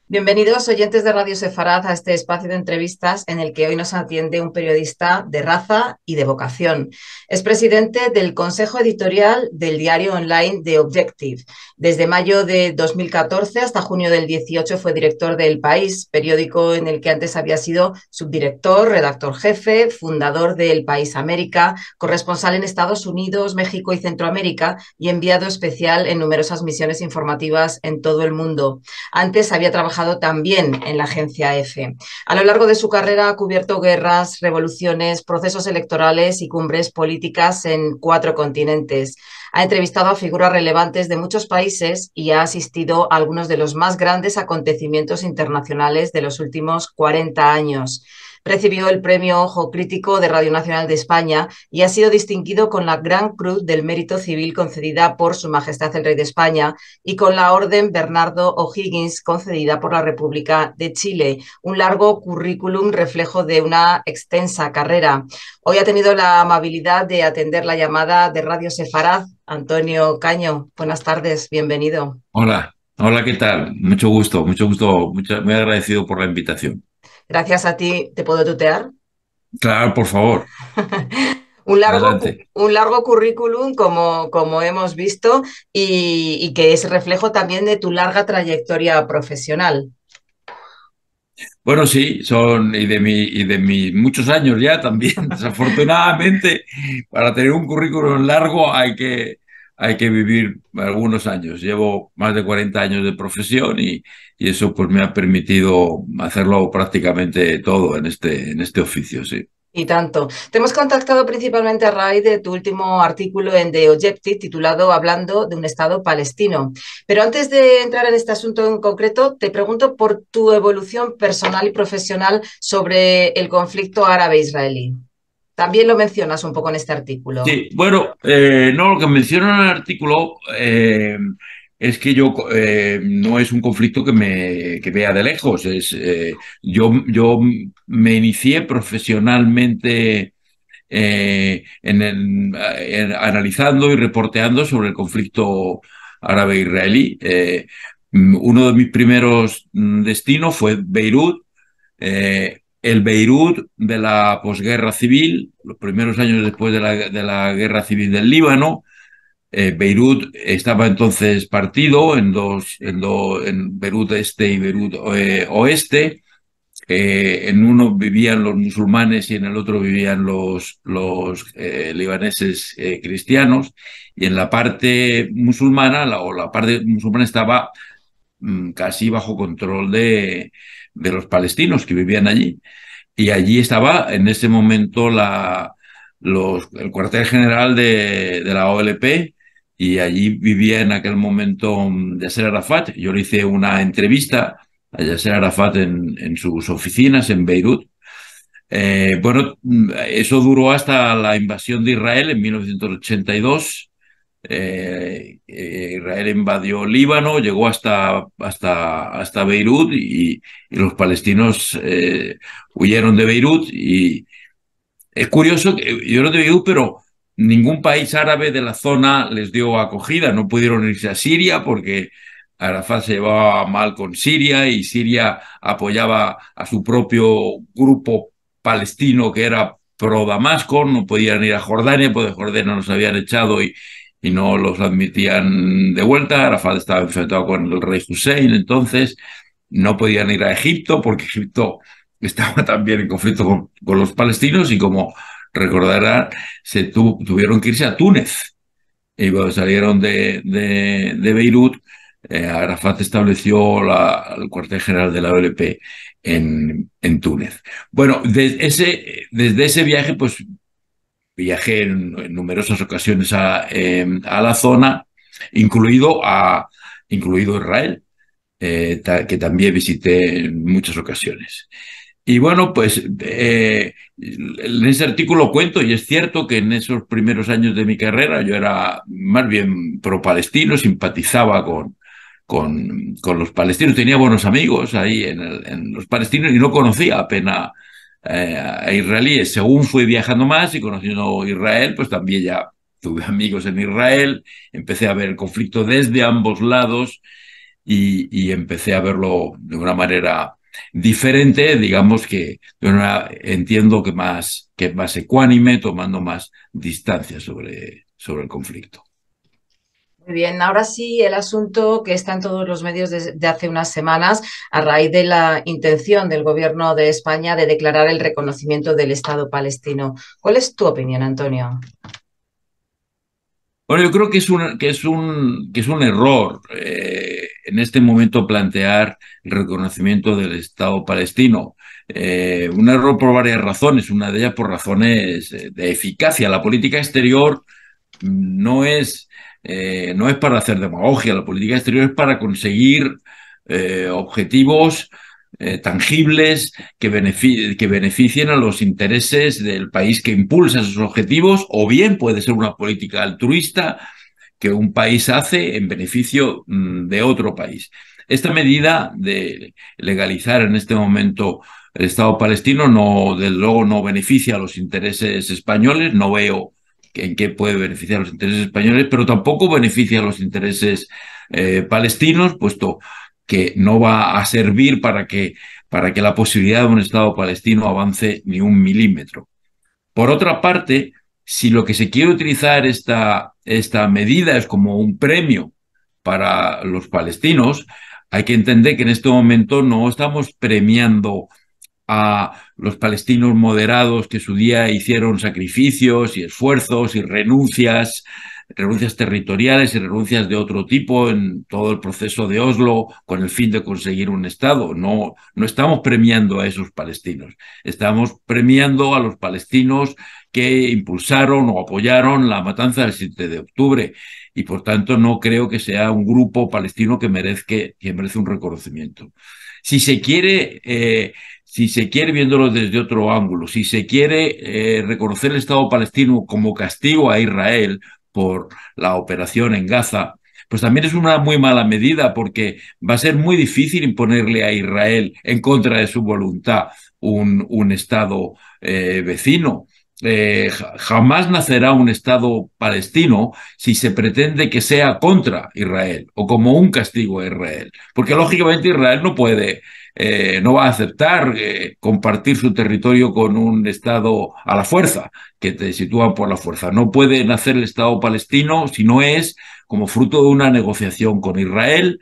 Bienvenidos, oyentes de Radio Sefarad, a este espacio de entrevistas en el que hoy nos atiende un periodista de raza y de vocación. Es presidente del Consejo Editorial del diario online The Objective. Desde mayo de 2014 hasta junio del 18 fue director de El País, periódico en el que antes había sido subdirector, redactor jefe, fundador de El País América, corresponsal en Estados Unidos, México y Centroamérica y enviado especial en numerosas misiones informativas en todo el mundo. Antes había trabajado también en la agencia EFE. A lo largo de su carrera ha cubierto guerras, revoluciones, procesos electorales y cumbres políticas en 4 continentes. Ha entrevistado a figuras relevantes de muchos países y ha asistido a algunos de los más grandes acontecimientos internacionales de los últimos 40 años. Recibió el premio Ojo Crítico de Radio Nacional de España y ha sido distinguido con la Gran Cruz del Mérito Civil concedida por Su Majestad el Rey de España y con la Orden Bernardo O'Higgins concedida por la República de Chile. Un largo currículum, reflejo de una extensa carrera. Hoy ha tenido la amabilidad de atender la llamada de Radio Sefarad. Antonio Caño, buenas tardes, bienvenido. Hola, hola, ¿qué tal? Mucho gusto, muy agradecido por la invitación. Gracias a ti, ¿te puedo tutear? Claro, por favor, adelante. Un largo currículum, como hemos visto, y que es reflejo también de tu larga trayectoria profesional. Bueno, sí, y de mis muchos años ya también. Desafortunadamente, para tener un currículum largo hay que vivir algunos años. Llevo más de 40 años de profesión y eso pues me ha permitido hacerlo prácticamente todo en este oficio, sí. Y tanto. Te hemos contactado principalmente a raíz de tu último artículo en The Objective titulado Hablando de un Estado palestino. Pero antes de entrar en este asunto en concreto, te pregunto por tu evolución personal y profesional sobre el conflicto árabe-israelí. También lo mencionas un poco en este artículo. Sí, bueno, no, lo que menciona en el artículo es que no es un conflicto que vea de lejos. Yo me inicié profesionalmente analizando y reporteando sobre el conflicto árabe-israelí. Uno de mis primeros destinos fue Beirut, el Beirut de la posguerra civil, los primeros años después de la guerra civil del Líbano. Beirut estaba entonces partido en Beirut Este y Beirut Oeste. En uno vivían los musulmanes y en el otro vivían los libaneses cristianos. Y en la parte musulmana, la parte musulmana estaba casi bajo control de los palestinos que vivían allí. Y allí estaba en ese momento el cuartel general de la OLP, y allí vivía en aquel momento Yasser Arafat. Yo le hice una entrevista a Yasser Arafat en sus oficinas en Beirut. Bueno, eso duró hasta la invasión de Israel en 1982. Israel invadió Líbano, llegó hasta Beirut, y los palestinos huyeron de Beirut. Y es curioso que yo no te digo, pero ningún país árabe de la zona les dio acogida. No pudieron irse a Siria porque Arafat se llevaba mal con Siria y Siria apoyaba a su propio grupo palestino que era pro Damasco. No podían ir a Jordania porque Jordania los habían echado y no los admitían de vuelta. Arafat estaba enfrentado con el rey Hussein, entonces no podían ir a Egipto porque Egipto estaba también en conflicto con los palestinos, y como recordarán, tuvieron que irse a Túnez. Y cuando salieron de Beirut, Arafat estableció el cuartel general de la OLP en Túnez. Bueno, desde ese viaje, pues viajé en numerosas ocasiones a la zona, incluido Israel, que también visité en muchas ocasiones. Y bueno, pues en ese artículo cuento, y es cierto que en esos primeros años de mi carrera yo era más bien pro-palestino, simpatizaba con los palestinos, tenía buenos amigos ahí en los palestinos y no conocía apenas a israelíes. Según fui viajando más y conociendo Israel, pues también ya tuve amigos en Israel, empecé a ver el conflicto desde ambos lados. y empecé a verlo de una manera diferente, digamos que entiendo que más ecuánime, tomando más distancia sobre el conflicto. Muy bien, ahora sí, el asunto que está en todos los medios de hace unas semanas a raíz de la intención del gobierno de España de declarar el reconocimiento del Estado palestino. ¿Cuál es tu opinión, Antonio? Bueno, yo creo que que es un error en este momento plantear el reconocimiento del Estado palestino. Un error por varias razones, una de ellas por razones de eficacia. La política exterior no es para hacer demagogia, la política exterior es para conseguir objetivos tangibles que beneficien a los intereses del país que impulsa esos objetivos, o bien puede ser una política altruista que un país hace en beneficio de otro país. Esta medida de legalizar en este momento el Estado palestino no, desde luego, no beneficia a los intereses españoles, no veo en qué puede beneficiar a los intereses españoles, pero tampoco beneficia a los intereses palestinos, puesto que no va a servir para que la posibilidad de un Estado palestino avance ni un milímetro. Por otra parte, si lo que se quiere utilizar esta medida es como un premio para los palestinos, hay que entender que en este momento no estamos premiando a los palestinos moderados que su día hicieron sacrificios y esfuerzos y renuncias territoriales y renuncias de otro tipo en todo el proceso de Oslo con el fin de conseguir un Estado. No, no estamos premiando a esos palestinos, estamos premiando a los palestinos que impulsaron o apoyaron la matanza del 7 de octubre y por tanto no creo que sea un grupo palestino que merece un reconocimiento. Si se quiere si se quiere viéndolo desde otro ángulo, si se quiere reconocer el Estado palestino como castigo a Israel por la operación en Gaza, pues también es una muy mala medida porque va a ser muy difícil imponerle a Israel en contra de su voluntad un Estado vecino. Jamás nacerá un Estado palestino si se pretende que sea contra Israel o como un castigo a Israel, porque lógicamente Israel no va a aceptar compartir su territorio con un Estado a la fuerza, que te sitúan por la fuerza. No puede nacer el Estado palestino si no es como fruto de una negociación con Israel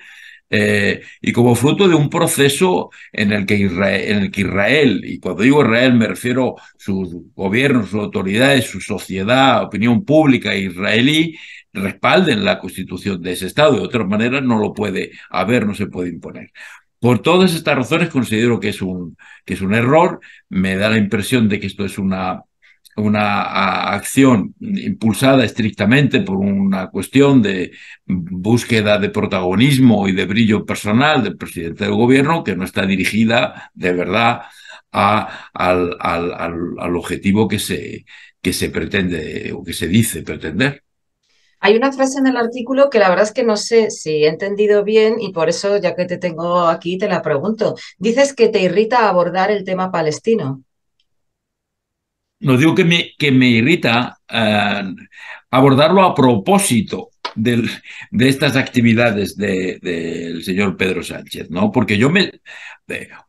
y como fruto de un proceso en el que Israel, y cuando digo Israel me refiero a sus gobiernos, sus autoridades, su sociedad, opinión pública israelí, respalden la constitución de ese Estado. De otra manera no lo puede haber, no se puede imponer. Por todas estas razones considero que es un error. Me da la impresión de que esto es una acción impulsada estrictamente por una cuestión de búsqueda de protagonismo y de brillo personal del presidente del gobierno, que no está dirigida de verdad al objetivo que se pretende o que se dice pretender. Hay una frase en el artículo que la verdad es que no sé si he entendido bien y por eso, ya que te tengo aquí, te la pregunto. Dices que te irrita abordar el tema palestino. No digo que me irrita abordarlo a propósito de estas actividades del señor Pedro Sánchez, ¿no? Porque yo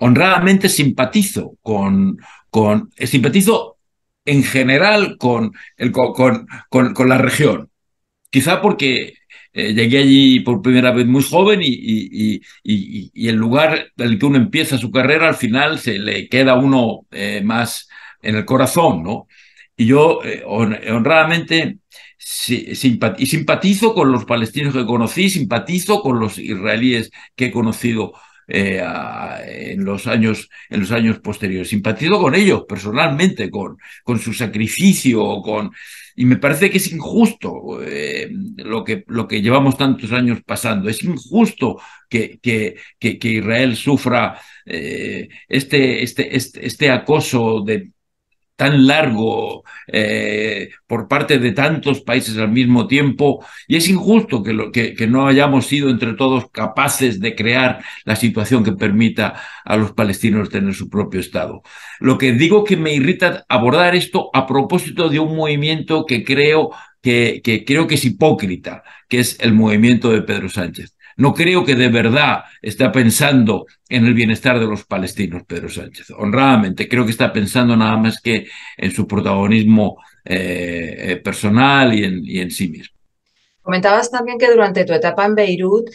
honradamente simpatizo simpatizo en general con la región. Quizá porque llegué allí por primera vez muy joven y el lugar del que uno empieza su carrera al final se le queda a uno más en el corazón, ¿no? Y yo honradamente simpatizo con los palestinos que conocí, simpatizo con los israelíes que he conocido en los años posteriores. Simpatizo con ellos personalmente, con su sacrificio, y me parece que es injusto lo que llevamos tantos años pasando. Es injusto que Israel sufra este acoso tan largo por parte de tantos países al mismo tiempo, y es injusto que no hayamos sido entre todos capaces de crear la situación que permita a los palestinos tener su propio Estado. Lo que digo que me irrita abordar esto a propósito de un movimiento que creo que es hipócrita, que es el movimiento de Pedro Sánchez. No creo que de verdad esté pensando en el bienestar de los palestinos, Pedro Sánchez. Honradamente, creo que está pensando nada más que en su protagonismo personal y en sí mismo. Comentabas también que durante tu etapa en Beirut,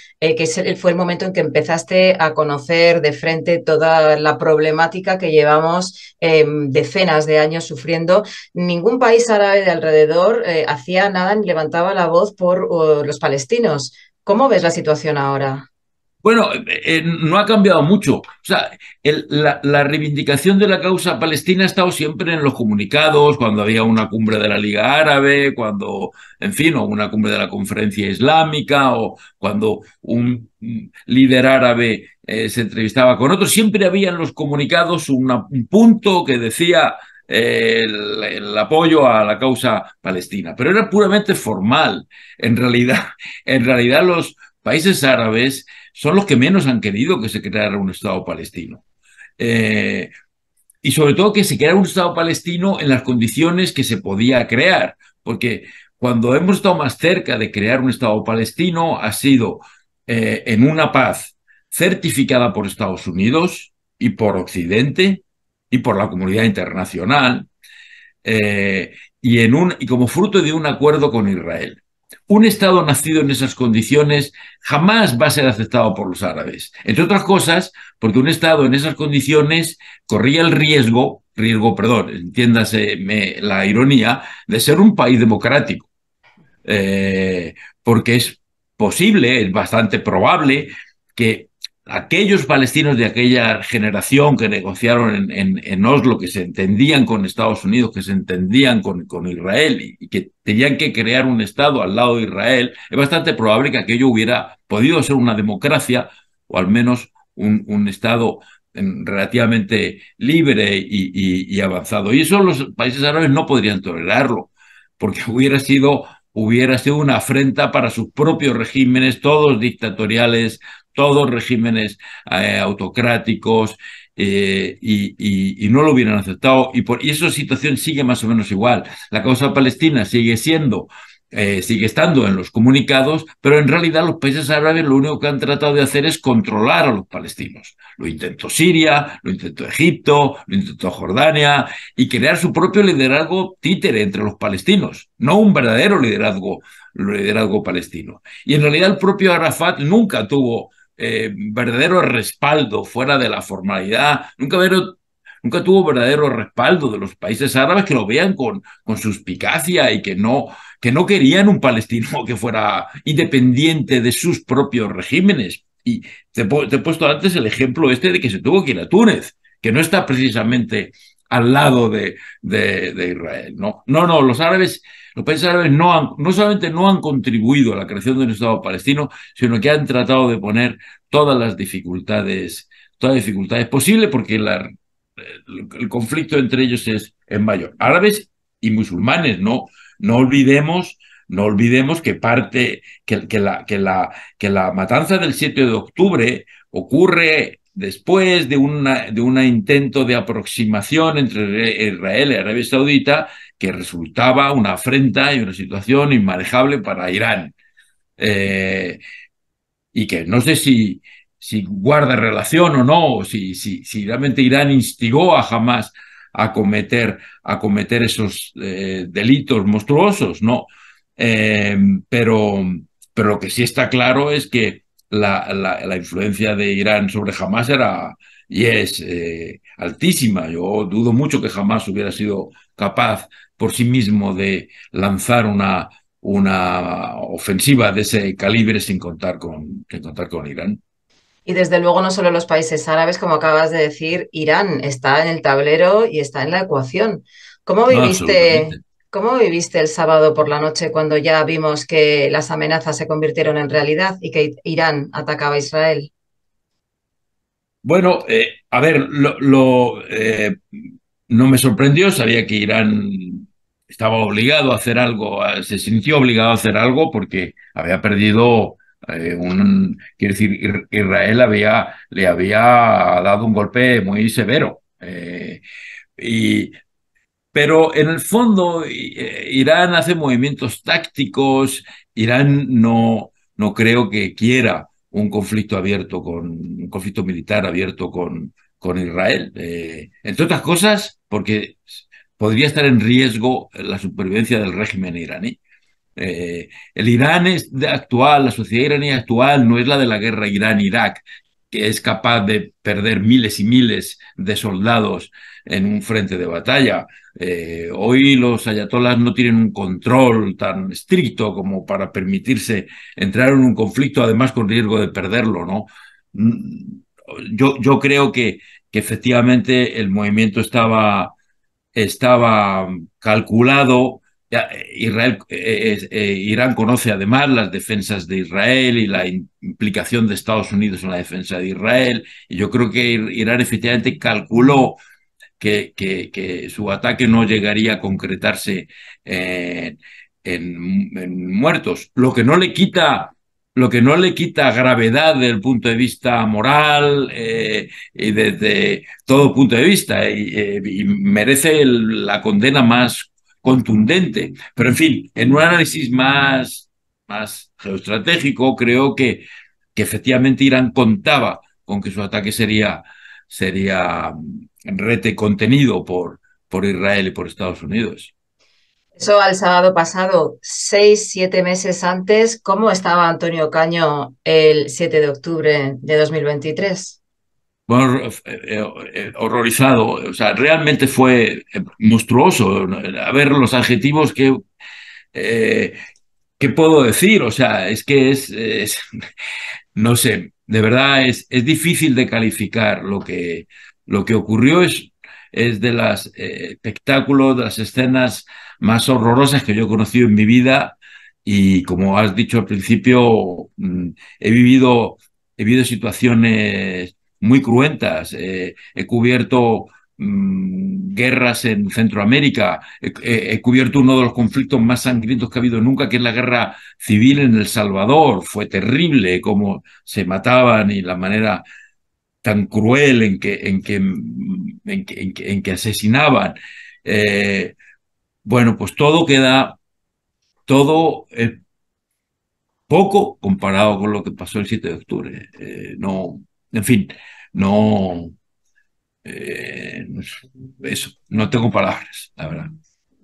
fue el momento en que empezaste a conocer de frente toda la problemática que llevamos decenas de años sufriendo. Ningún país árabe de alrededor hacía nada ni levantaba la voz por los palestinos. ¿Cómo ves la situación ahora? Bueno, no ha cambiado mucho. O sea, la reivindicación de la causa palestina ha estado siempre en los comunicados, cuando había una cumbre de la Liga Árabe, cuando, en fin, o una cumbre de la Conferencia Islámica, o cuando un líder árabe se entrevistaba con otro. Siempre había en los comunicados un punto que decía el apoyo a la causa palestina, pero era puramente formal. En realidad los países árabes son los que menos han querido que se creara un Estado palestino. Eh, y sobre todo que se creara un Estado palestino en las condiciones que se podía crear, porque cuando hemos estado más cerca de crear un Estado palestino ha sido en una paz certificada por Estados Unidos y por Occidente y por la comunidad internacional, y como fruto de un acuerdo con Israel. Un Estado nacido en esas condiciones jamás va a ser aceptado por los árabes. Entre otras cosas, porque un Estado en esas condiciones corría el perdón, entiéndase la ironía, de ser un país democrático. Porque es posible, es bastante probable que aquellos palestinos de aquella generación que negociaron en Oslo, que se entendían con Estados Unidos, que se entendían con Israel y que tenían que crear un Estado al lado de Israel, es bastante probable que aquello hubiera podido ser una democracia o al menos un Estado relativamente libre y avanzado. Y eso los países árabes no podrían tolerarlo, porque hubiera sido una afrenta para sus propios regímenes, todos dictatoriales, todos regímenes autocráticos, y no lo hubieran aceptado. Y esa situación sigue más o menos igual. La causa palestina sigue estando en los comunicados, pero en realidad los países árabes lo único que han tratado de hacer es controlar a los palestinos. Lo intentó Siria, lo intentó Egipto, lo intentó Jordania, y crear su propio liderazgo títere entre los palestinos, no un verdadero liderazgo palestino. Y en realidad el propio Arafat nunca tuvo verdadero respaldo fuera de la formalidad, nunca tuvo verdadero respaldo de los países árabes que lo vean con suspicacia y que no querían un palestino que fuera independiente de sus propios regímenes. Y te he puesto antes el ejemplo este de que se tuvo que ir a Túnez, que no está precisamente al lado de Israel. No, no, no, los países árabes no solamente no han contribuido a la creación de un Estado palestino, sino que han tratado de poner todas las dificultades posibles, porque el conflicto entre ellos es mayor. Árabes y musulmanes, no olvidemos que la matanza del 7 de octubre ocurre después de un intento de aproximación entre Israel y Arabia Saudita que resultaba una afrenta y una situación inmanejable para Irán. Eh, y que no sé si guarda relación o no, o si realmente Irán instigó a Hamas a cometer esos delitos monstruosos, ¿no? Eh, pero, pero lo que sí está claro es que la influencia de Irán sobre Hamas era y es altísima. Yo dudo mucho que Hamas hubiera sido capaz por sí mismo de lanzar una ofensiva de ese calibre sin contar con Irán. Y desde luego no solo los países árabes, como acabas de decir, Irán está en el tablero y está en la ecuación. ¿Cómo No, viviste, absolutamente. cómo viviste el sábado por la noche cuando ya vimos que las amenazas se convirtieron en realidad y que Irán atacaba a Israel? Bueno, a ver, no me sorprendió, sabía que Irán estaba obligado a hacer algo, se sintió obligado a hacer algo porque había perdido quiero decir, Israel le había dado un golpe muy severo. Y Pero en el fondo, Irán hace movimientos tácticos, Irán no creo que quiera un conflicto abierto un conflicto militar abierto con Israel. Entre otras cosas, porque podría estar en riesgo la supervivencia del régimen iraní. El Irán actual, la sociedad iraní actual, no es la de la guerra Irán-Irak, que es capaz de perder miles y miles de soldados en un frente de batalla. Hoy los ayatolás no tienen un control tan estricto como para permitirse entrar en un conflicto, además con riesgo de perderlo, ¿no? Yo creo que efectivamente el movimiento estaba calculado. Irán conoce además las defensas de Israel y la implicación de Estados Unidos en la defensa de Israel. Y yo creo que Irán efectivamente calculó que su ataque no llegaría a concretarse eh, en muertos, lo que no le quita gravedad desde el punto de vista moral y desde todo punto de vista y merece la condena más contundente. Pero en fin, en un análisis más geoestratégico, creo que efectivamente Irán contaba con que su ataque sería rete contenido por Israel y por Estados Unidos. Eso al sábado pasado, 6, 7 meses antes, ¿cómo estaba Antonio Caño el 7 de octubre de 2023? Bueno, horrorizado, o sea, realmente fue monstruoso. A ver, los adjetivos eh, ¿qué puedo decir? O sea, es que no sé, de verdad es difícil de calificar lo que ocurrió. Es de los espectáculos, de las escenas más horrorosas que yo he conocido en mi vida y como has dicho al principio, he vivido, he vivido situaciones muy cruentas. He cubierto guerras en Centroamérica, he cubierto uno de los conflictos más sangrientos que ha habido nunca, que es la guerra civil en El Salvador. Fue terrible cómo se mataban y la manera tan cruel en que asesinaban. Eh, bueno, pues todo poco comparado con lo que pasó el 7 de octubre. No, en fin, no, eh, eso, no tengo palabras, la verdad.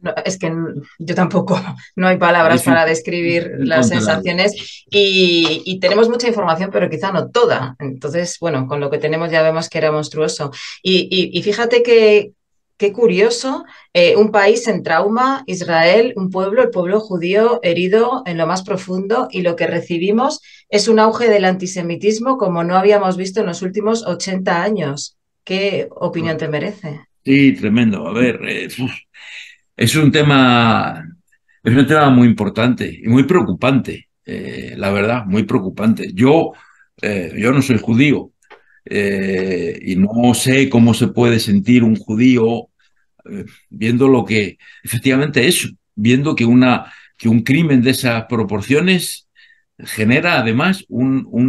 No, es que yo tampoco, no hay Es palabras para difícil, describir las incontrolable. sensaciones y tenemos mucha información, pero quizá no toda. Entonces, bueno, con lo que tenemos ya vemos que era monstruoso. Y fíjate que qué curioso, un país en trauma, Israel, un pueblo, el pueblo judío herido en lo más profundo y lo que recibimos es un auge del antisemitismo como no habíamos visto en los últimos 80 años. ¿Qué opinión te merece? Sí, tremendo. A ver, es un tema muy importante y muy preocupante, la verdad, muy preocupante. Yo no soy judío y no sé cómo se puede sentir un judío viendo lo que, efectivamente eso, viendo que un crimen de esas proporciones genera además una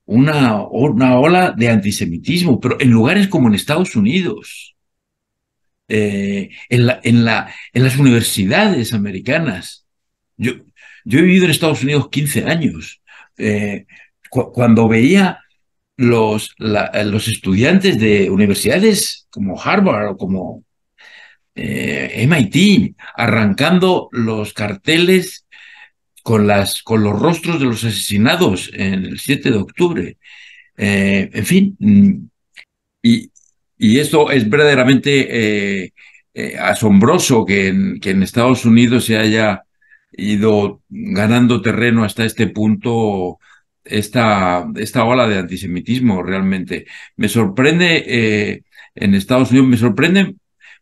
ola de antisemitismo, pero en lugares como en Estados Unidos en las universidades americanas. Yo, yo he vivido en Estados Unidos 15 años. Cuando veía los estudiantes de universidades como Harvard o como MIT arrancando los carteles con los rostros de los asesinados en el 7 de octubre. En fin, y, y esto es verdaderamente asombroso que en Estados Unidos se haya ido ganando terreno hasta este punto esta ola de antisemitismo realmente. Me sorprende en Estados Unidos, me sorprende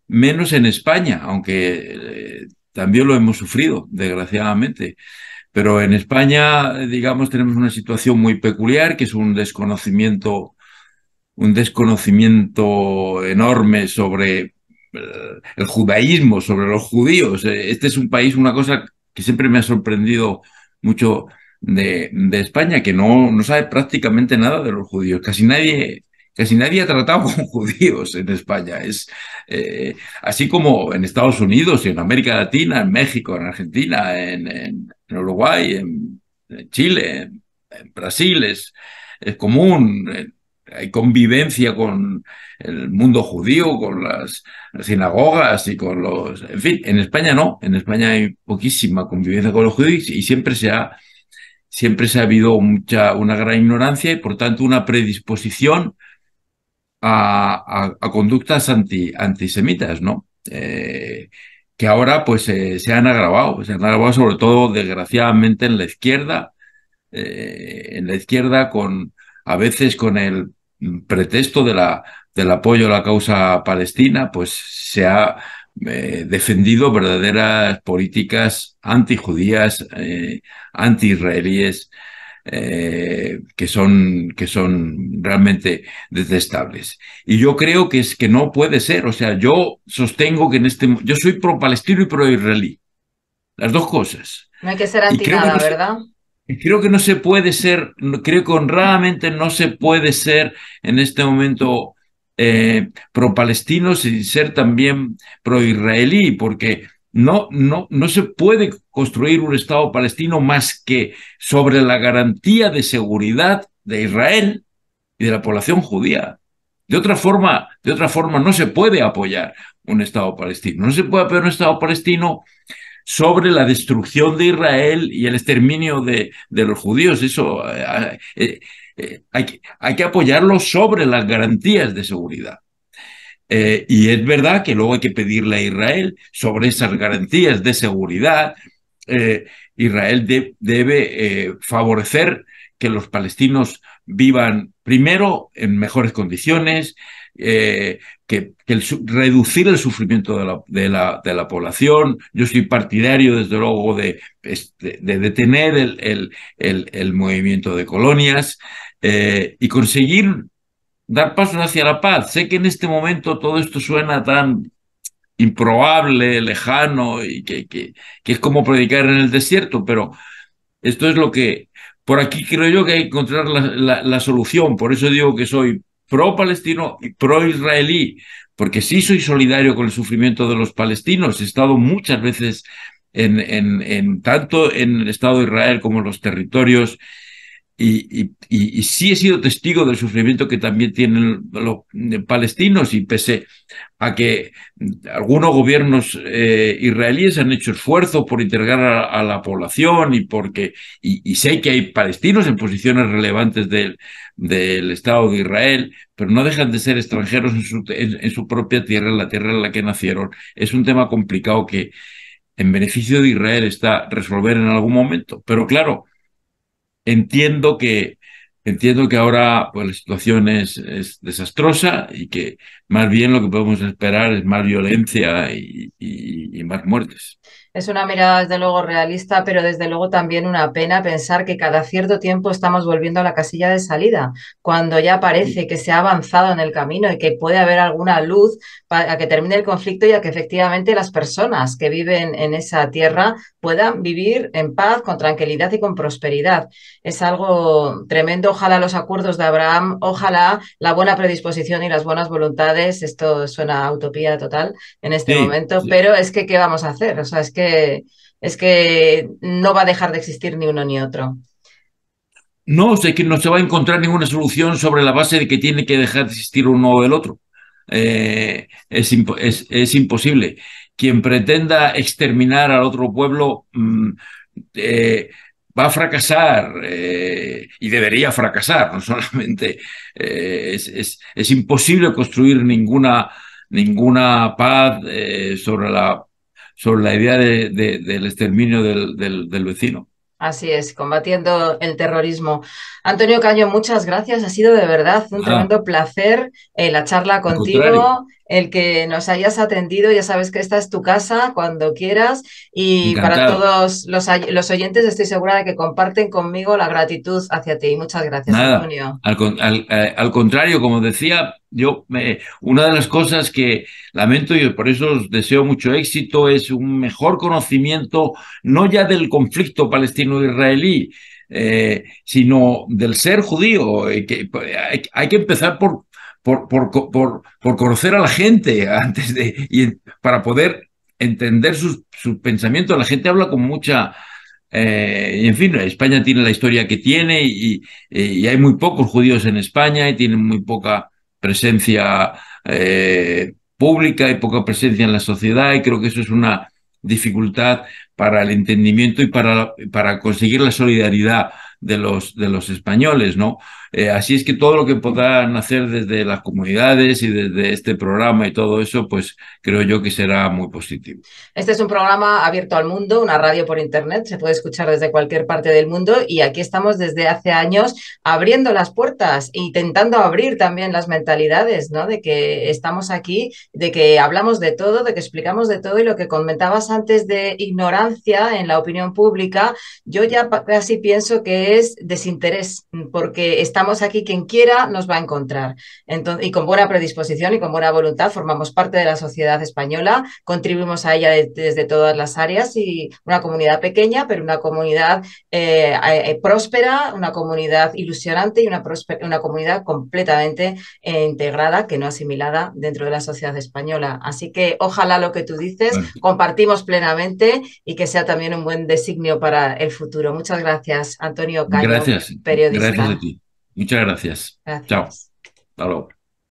menos en España, aunque también lo hemos sufrido, desgraciadamente. Pero en España, digamos, tenemos una situación muy peculiar, que es un desconocimiento enorme sobre el judaísmo, sobre los judíos. Este es un país, una cosa que siempre me ha sorprendido mucho de España, que no sabe prácticamente nada de los judíos. Casi nadie ha tratado con judíos en España. Así como en Estados Unidos y en América Latina, en México, en Argentina, en Uruguay, en Chile, en Brasil es común, hay convivencia con el mundo judío, con las sinagogas y con los... En fin, en España no, en España hay poquísima convivencia con los judíos y siempre se ha habido una gran ignorancia y por tanto una predisposición a conductas antisemitas, ¿no? Que ahora pues se han agravado sobre todo desgraciadamente en la izquierda a veces con el pretexto del apoyo a la causa palestina, pues se ha defendido verdaderas políticas antijudías, anti-israelíes, que son realmente detestables. Y yo creo que es que no puede ser, o sea, yo sostengo que yo soy pro-palestino y pro-israelí, las dos cosas. No hay que ser Y anti nada, ¿verdad? creo que no se puede ser, creo que honradamente no se puede ser en este momento pro-palestino sin ser también pro-israelí, porque no se puede construir un Estado palestino más que sobre la garantía de seguridad de Israel y de la población judía. De otra forma no se puede apoyar un Estado palestino. No se puede apoyar un Estado palestino sobre la destrucción de Israel y el exterminio de los judíos. Eso hay que apoyarlo sobre las garantías de seguridad. Y es verdad que luego hay que pedirle a Israel sobre esas garantías de seguridad. eh, Israel debe favorecer que los palestinos vivan primero en mejores condiciones, reducir el sufrimiento de la población. Yo soy partidario, desde luego, de detener el movimiento de colonias y conseguir dar pasos hacia la paz. Sé que en este momento todo esto suena tan improbable, lejano, y que es como predicar en el desierto, pero esto es lo que, por aquí creo yo que hay que encontrar la solución. Por eso digo que soy pro-palestino y pro-israelí, porque sí soy solidario con el sufrimiento de los palestinos. He estado muchas veces tanto en el Estado de Israel como en los territorios y sí he sido testigo del sufrimiento que también tienen los palestinos y pese a que algunos gobiernos israelíes han hecho esfuerzos por integrar a la población y sé que hay palestinos en posiciones relevantes del Estado de Israel, pero no dejan de ser extranjeros en su propia tierra, en la tierra en la que nacieron. Es un tema complicado que en beneficio de Israel está resolver en algún momento, pero claro, entiendo que, entiendo que ahora pues, la situación es desastrosa y que más bien lo que podemos esperar es más violencia y más muertes. Es una mirada desde luego realista, pero desde luego también una pena pensar que cada cierto tiempo estamos volviendo a la casilla de salida, cuando ya parece que se ha avanzado en el camino y que puede haber alguna luz para que termine el conflicto y a que efectivamente las personas que viven en esa tierra puedan vivir en paz, con tranquilidad y con prosperidad. Es algo tremendo. Ojalá los acuerdos de Abraham, ojalá la buena predisposición y las buenas voluntades. Esto suena a utopía total en este Sí, momento, sí. pero es que ¿qué vamos a hacer? O sea, es que no va a dejar de existir ni uno ni otro. No, sé que no se va a encontrar ninguna solución sobre la base de que tiene que dejar de existir uno o el otro. Es imposible. Quien pretenda exterminar al otro pueblo eh, va a fracasar y debería fracasar, no solamente es imposible construir ninguna paz sobre la idea del exterminio del vecino. Así es, combatiendo el terrorismo. Antonio Caño, muchas gracias. Ha sido de verdad un Ah, tremendo placer la charla al contrario, contigo, el que nos hayas atendido. Ya sabes que esta es tu casa cuando quieras. Y para encantado. todos los oyentes estoy segura de que comparten conmigo la gratitud hacia ti. Muchas gracias, Nada, Antonio. al contrario, como decía, una de las cosas que lamento y por eso os deseo mucho éxito es un mejor conocimiento, no ya del conflicto palestino-israelí, sino del ser judío. Hay que empezar por conocer a la gente para poder entender sus pensamientos. La gente habla con Y en fin, España tiene la historia que tiene y hay muy pocos judíos en España y tienen muy poca presencia pública y poca presencia en la sociedad y creo que eso es una dificultad para el entendimiento y para conseguir la solidaridad de los españoles, ¿no? Así es que todo lo que puedan hacer desde las comunidades y desde este programa y todo eso, pues creo yo que será muy positivo. Este es un programa abierto al mundo, una radio por internet, se puede escuchar desde cualquier parte del mundo y aquí estamos desde hace años abriendo las puertas, intentando abrir también las mentalidades, ¿no? De que estamos aquí, de que hablamos de todo, de que explicamos de todo y lo que comentabas antes de ignorancia en la opinión pública, yo ya casi pienso que es desinterés, porque estamos aquí, quien quiera nos va a encontrar. Entonces, y con buena predisposición y con buena voluntad formamos parte de la sociedad española, contribuimos a ella desde todas las áreas y una comunidad pequeña, pero una comunidad próspera, una comunidad ilusionante y una comunidad completamente integrada, que no asimilada dentro de la sociedad española. Así que ojalá lo que tú dices Bueno, compartimos plenamente y que sea también un buen designio para el futuro. Muchas gracias, Antonio Caño, gracias, gracias a periodista. ti. Muchas gracias. Chao. Gracias. Hasta luego.